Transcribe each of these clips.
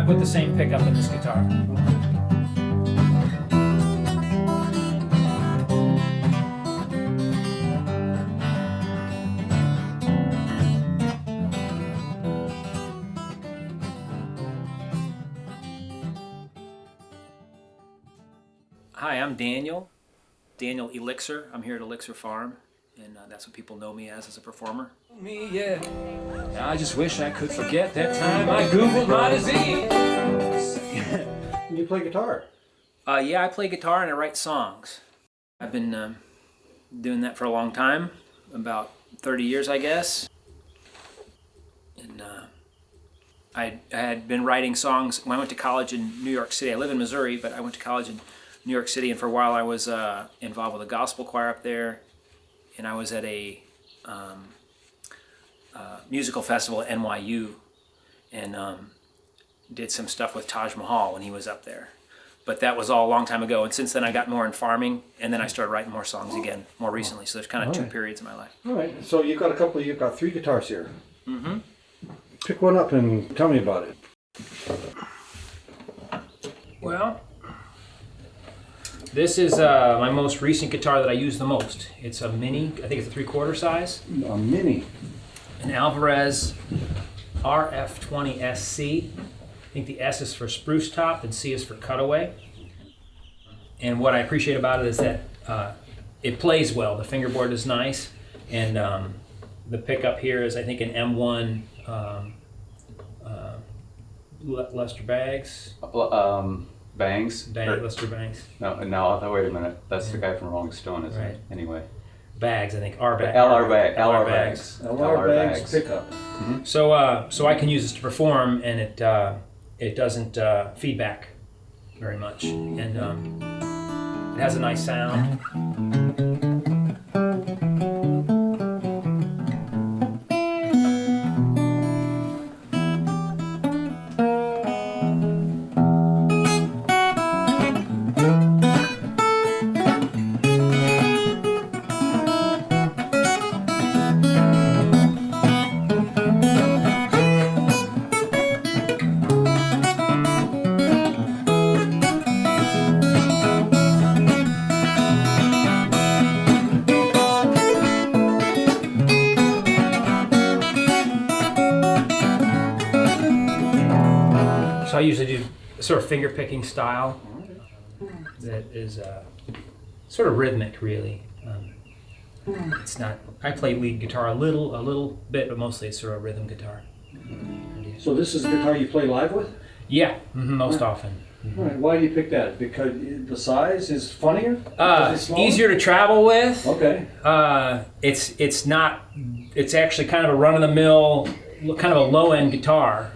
put the same pickup in this guitar. Hi, I'm Daniel Elixir. I'm here at Elixir Farm, and that's what people know me as a performer. Me, yeah. I just wish I could forget that time I Googled my disease. You play guitar? Yeah, I play guitar and I write songs. I've been doing that for a long time, about 30 years, I guess. And I had been writing songs when I went to college in New York City. I live in Missouri, but I went to college in New York City, and for a while I was involved with a gospel choir up there, and I was at a musical festival at NYU, and did some stuff with Taj Mahal when he was up there. But that was all a long time ago, and since then I got more in farming, and then I started writing more songs again more recently. So there's kind of two periods in my life. All right. So you've got 3 guitars here. Mm-hmm. Pick one up and tell me about it. Well, this is my most recent guitar that I use the most. It's a mini, I think it's a 3/4 size. A mini. An Alvarez RF20SC. I think the S is for spruce top and C is for cutaway. And what I appreciate about it is that it plays well. The fingerboard is nice, and the pickup here is, I think, an M1 Lester Bangs. Lester Bangs. No, wait a minute. That's the guy from Rolling Stone, isn't it? Anyway. Bags, I think. LR Bags. LR Bags pickup. Mm-hmm. So I can use this to perform, and it doesn't feedback very much, and it has a nice sound. So I usually do a sort of finger picking style that is sort of rhythmic, really. It's not. I play lead guitar a little bit, but mostly it's sort of a rhythm guitar. So this is the guitar you play live with? Yeah, most often. All right. Why do you pick that? Because the size is funnier? Easier to travel with. Okay. It's not. It's actually kind of a run-of-the-mill, kind of a low-end guitar.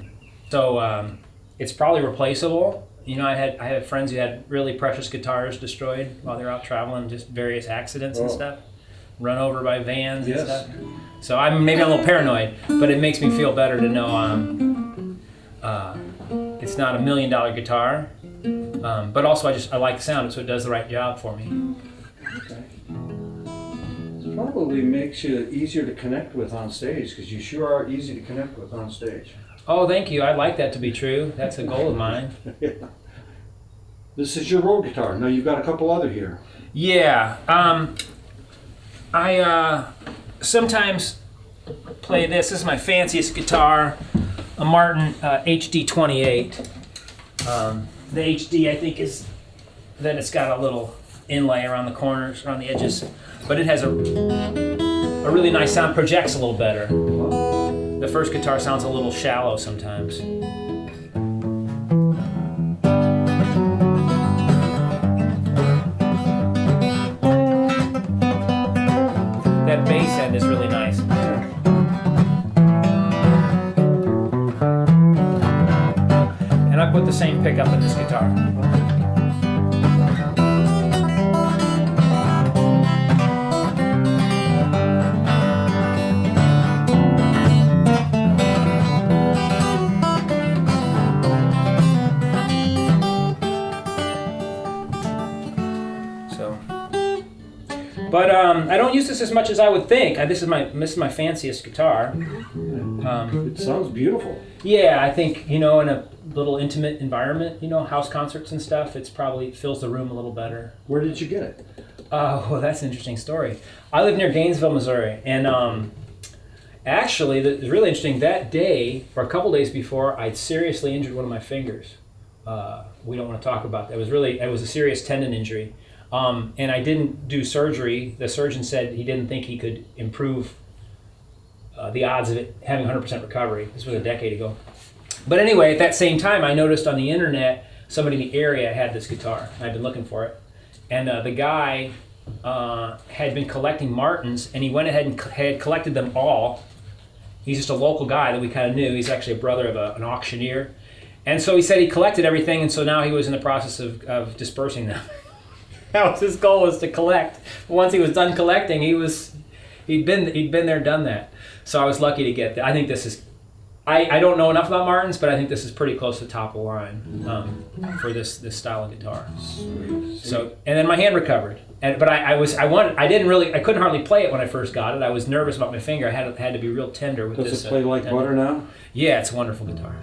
So it's probably replaceable. You know, I had friends who had really precious guitars destroyed while they were out traveling, just various accidents and stuff, run over by vans and stuff. So maybe I'm a little paranoid, but it makes me feel better to know it's not $1 million guitar, but also I like the sound, so it does the right job for me. Okay. Probably makes you easier to connect with on stage, because you sure are easy to connect with on stage. Oh, thank you. I'd like that to be true. That's a goal of mine. Yeah. This is your road guitar. Now you've got a couple other here. Yeah. I sometimes play this. This is my fanciest guitar, a Martin HD28. The HD, I think, is that it's got a little inlay around the corners, around the edges, but it has a really nice sound. Projects a little better. The first guitar sounds a little shallow sometimes. That bass end is really nice. And I put the same pickup in this guitar. But I don't use this as much as I would think. This is my fanciest guitar. It sounds beautiful. Yeah, I think, in a little intimate environment, house concerts and stuff, it's probably fills the room a little better. Where did you get it? Well, that's an interesting story. I live near Gainesville, Missouri, and actually, it's really interesting. That day, or a couple days before, I'd seriously injured one of my fingers. We don't want to talk about that. It was a serious tendon injury, and I didn't do surgery. The surgeon said he didn't think he could improve the odds of it having 100% recovery. This was a decade ago. But anyway, at that same time, I noticed on the internet somebody in the area had this guitar. I'd been looking for it. And the guy had been collecting Martins, and he went ahead and had collected them all. He's just a local guy that we kind of knew. He's actually a brother of an auctioneer. And so he said he collected everything, and so now he was in the process of dispersing them. That was his goal, was to collect. But once he was done collecting, he'd been there, done that. So I was lucky to get that. I think this is, I don't know enough about Martins, but I think this is pretty close to top of the line for this style of guitar. Sweet. So, and then my hand recovered. But I couldn't hardly play it when I first got it. I was nervous about my finger. I had to be real tender with this. Does it play like butter now? Yeah, it's a wonderful guitar.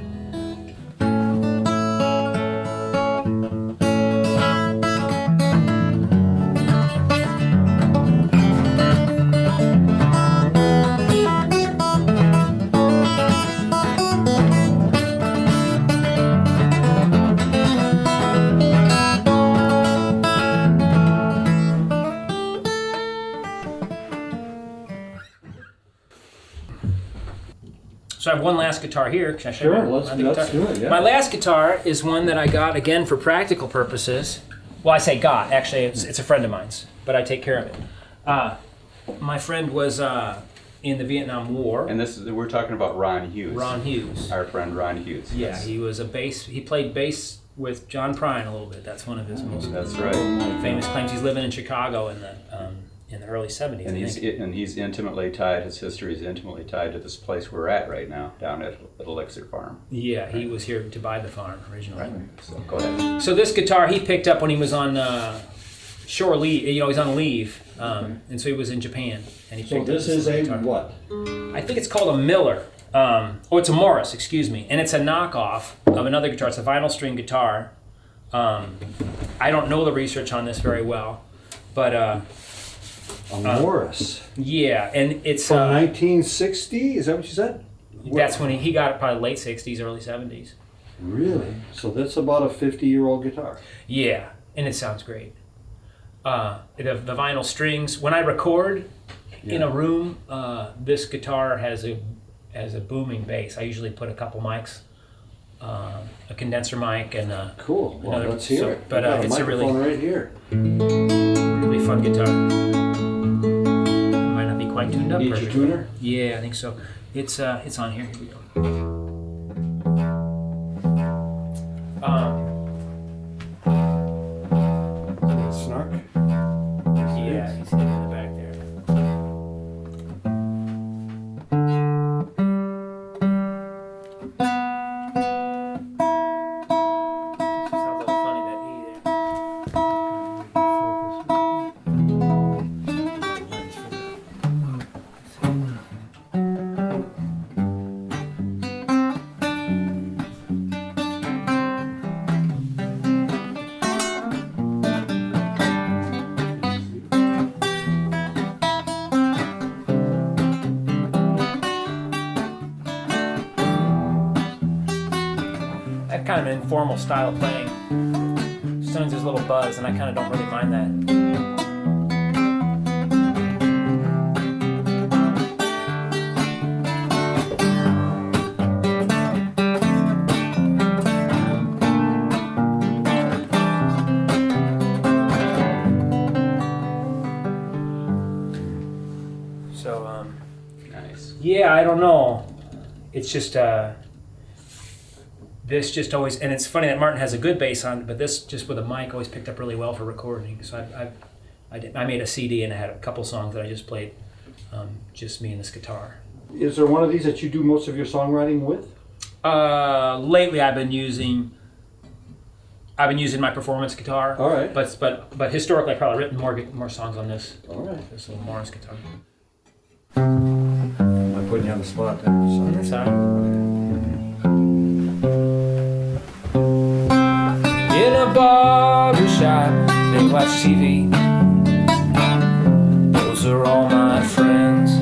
So I have one last guitar here. Can I show Sure, you? let's do it, yeah. My last guitar is one that I got, again, for practical purposes. Well, I say got. Actually, it's a friend of mine's, but I take care of it. My friend was in the Vietnam War. And we're talking about Ron Hughes. Ron Hughes. Our friend Ron Hughes. Yeah, Yes. he was he played bass with John Prine a little bit. That's one of his most That's right. famous claims. He's living in Chicago in the early 70s, And he's intimately tied, his history is intimately tied to this place we're at right now, down at Elixir Farm. Yeah, he was here to buy the farm originally. Right. So go ahead. So this guitar he picked up when he was on shore leave. He's on leave, and so he was in Japan. And he So picked this up is a guitar. what? I think it's called a Miller. It's a Morris, excuse me. And it's a knockoff of another guitar. It's a vinyl string guitar. I don't know the research on this very well, but A Morris. yeah, and it's From 1960? Is that what you said? that's when he got it, probably late 60s, early 70s. Really? So that's about a 50-year-old guitar. Yeah, and it sounds great. The vinyl strings. When I record in a room, this guitar has a booming bass. I usually put a couple mics, a condenser mic, and Cool. Well, another- let's hear so- it. but, We've got it's a really- microphone right here. really fun guitar. Might not be quite tuned up. Need your perfectly. tuner? Yeah, I think so. It's on here. Here we go. Snark. Yeah, he's in the back there. Sounds a little funny, that E there. I have kind of an informal style of playing. Sometimes there's a little buzz, and I kind of don't really mind that. So, Nice. yeah, I don't know. It's just this just always, and it's funny that Martin has a good bass on it, but this just with a mic always picked up really well for recording. So I made a CD and I had a couple songs that I just played, just me and this guitar. Is there one of these that you do most of your songwriting with? Lately I've been using my performance guitar. All right. But historically I've probably written more songs on this All right. little Morris guitar. My putting you on the spot there. So. That's all right. In a barber shop, they watch TV. Those are all my friends.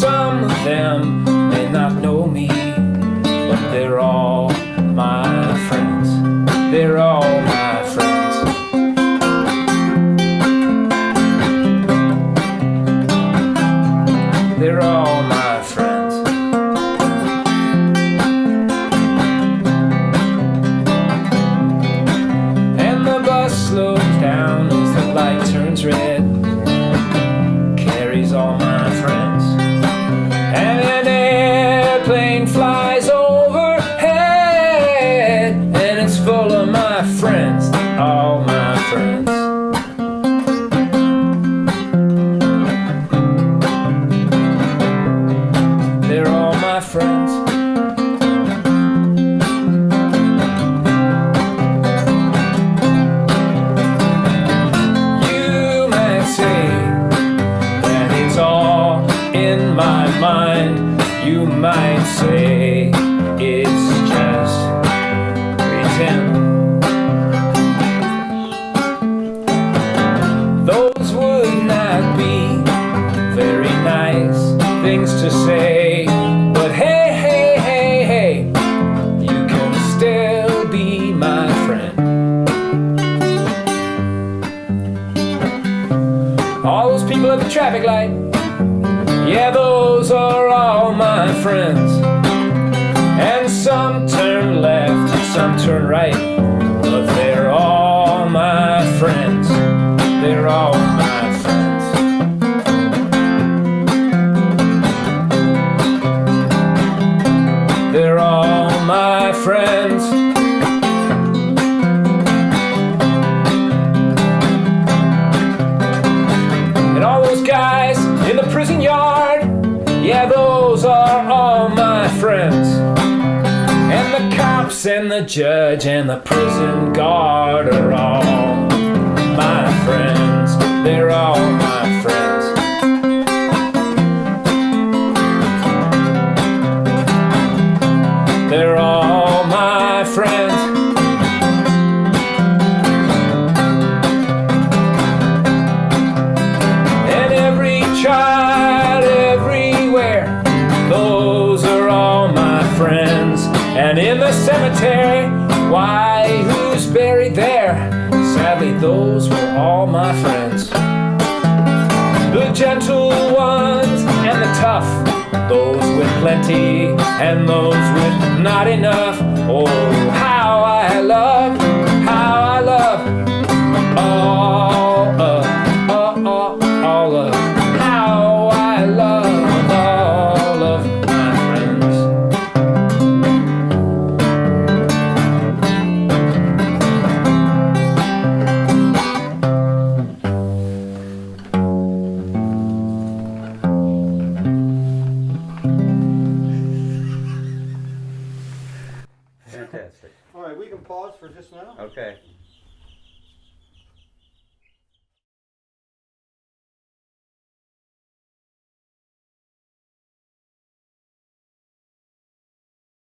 Some of them may not know me, but they're all my friends. They're all my friends. They're all my friends. And the bus slows down as the light turns red. Carries all my friends. And an airplane flies overhead, and it's full of my friends, all my friends. They're all my friends. You might say that it's all in my mind. You might say it's just pretend. Those would not be very nice things to say, but hey, hey, hey, hey, you can still be my friend. All those people at the traffic light, yeah, those are all my friends. And some turn left and some turn right, but they're all my friends. They're all my friends. They're all my friends. And all those guys in the prison yard, yeah, those are all my friends. And the cops and the judge and the prison guard are all my friends. They're all my friends. They're all my friends. And every child everywhere, those are all my friends. And in the cemetery, why, who's buried there? Sadly, those were all my friends. The gentle ones and the tough, those with plenty and those with not enough. Oh, how I love all of, how I love all of my friends. Fantastic. All right, we can pause for just now. Okay.